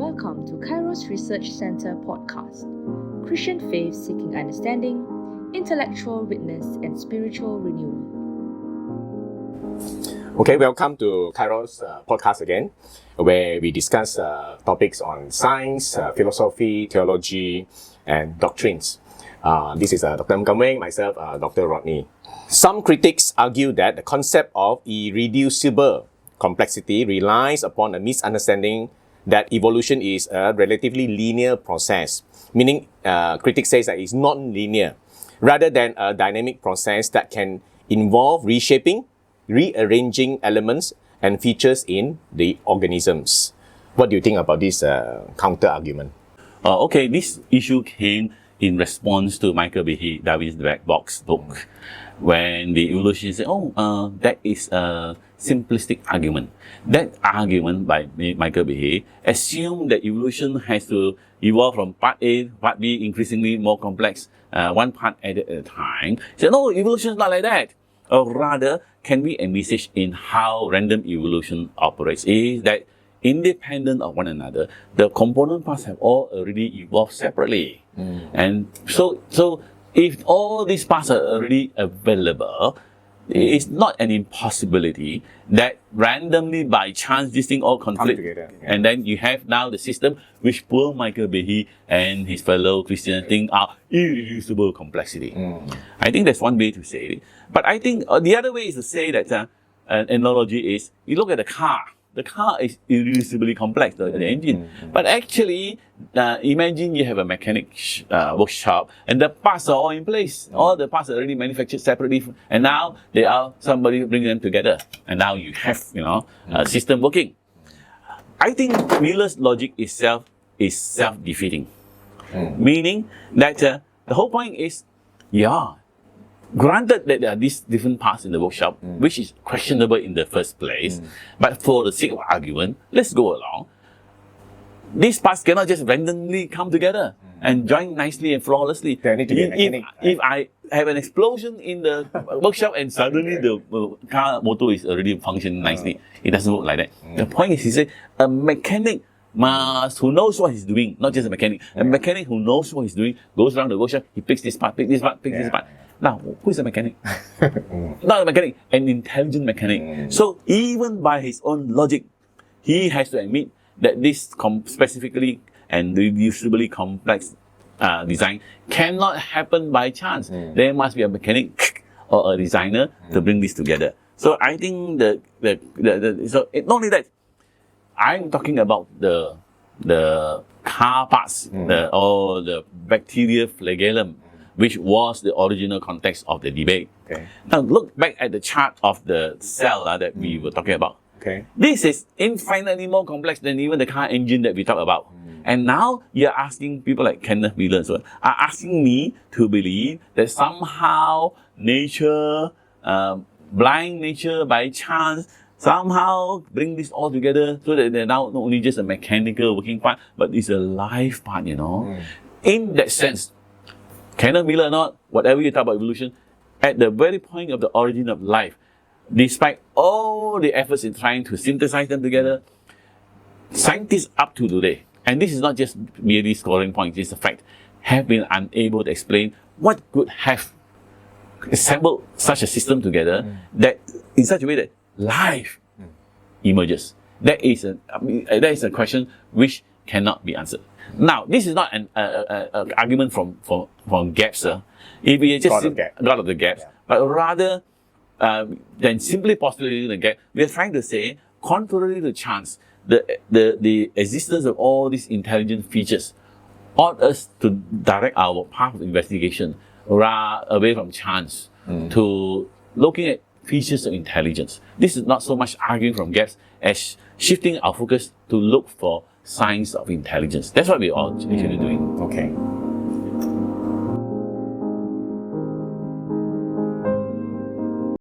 Welcome to Kairos Research Center podcast. Christian faith seeking understanding, intellectual witness, and spiritual renewal. Okay, welcome to Kairos podcast again, where we discuss topics on science, philosophy, theology, and doctrines. This is Dr. Mkamweng, myself, Dr. Rodney. Some critics argue that the concept of irreducible complexity relies upon a misunderstanding that evolution is a relatively linear process, meaning critics say that it's non-linear, rather than a dynamic process that can involve reshaping, rearranging elements and features in the organisms. What do you think about this counter-argument? Okay, this issue came in response to Michael Behe, Darwin's Black Box book, when the evolutionists said, that is a simplistic argument. That argument by Michael Behe assumed that evolution has to evolve from part A, part B, increasingly more complex, one part at a time. He said, no, evolution is not like that. Or rather, can we envisage in how random evolution operates is that independent of one another, the component parts have all already evolved separately. And so if all these parts are already available, it's not an impossibility that randomly by chance these things all conflict. Together, yeah. And then you have now the system which poor Michael Behe and his fellow Christians think are irreducible complexity. I think that's one way to say it. But I think the other way is to say that an analogy is, you look at the car. The car is irreducibly complex, the engine. But actually, imagine you have a mechanic workshop and the parts are all in place. All the parts are already manufactured separately, and now somebody bring them together, and now you have a system working. I think Miller's logic itself is self-defeating, meaning that the whole point is, granted that there are these different parts in the workshop, which is questionable in the first place, but for the sake of argument, let's go along. These parts cannot just randomly come together and join nicely and flawlessly. There need to be a mechanic, if I have an explosion in the workshop and suddenly the car motor is already functioning nicely, it doesn't work like that. The point is, he said, a mechanic who knows what he's doing, not just a mechanic. A mechanic who knows what he's doing goes around the workshop, he picks this part, picks this part, picks this part. Now, who is a mechanic? Not a mechanic, an intelligent mechanic. So even by his own logic, he has to admit that this specifically and reducibly complex design cannot happen by chance. There must be a mechanic or a designer to bring this together. So I think not only that, I'm talking about the car parts, or the bacteria flagellum, which was the original context of the debate. Okay. Now look back at the chart of the cell that we were talking about. Okay. This is infinitely more complex than even the car engine that we talked about. And now you're asking people like Kenneth Miller are asking me to believe that somehow nature, blind nature by chance, somehow bring this all together so that they're now not only just a mechanical working part, but it's a life part, In that sense, Kenneth Miller or not, whatever you talk about evolution, at the very point of the origin of life, despite all the efforts in trying to synthesize them together, scientists up to today, and this is not just merely scoring points, it's a fact, have been unable to explain what could have assembled such a system together that in such a way that life emerges. That is a question which cannot be answered. Now, this is not an argument from gaps. If we just God of the gaps, but rather than simply postulating the gap, we are trying to say, contrary to chance, the existence of all these intelligent features ought us to direct our path of investigation away from chance to looking at features of intelligence. This is not so much arguing from gaps as shifting our focus to look for signs of intelligence. That's what we're all actually doing. Okay.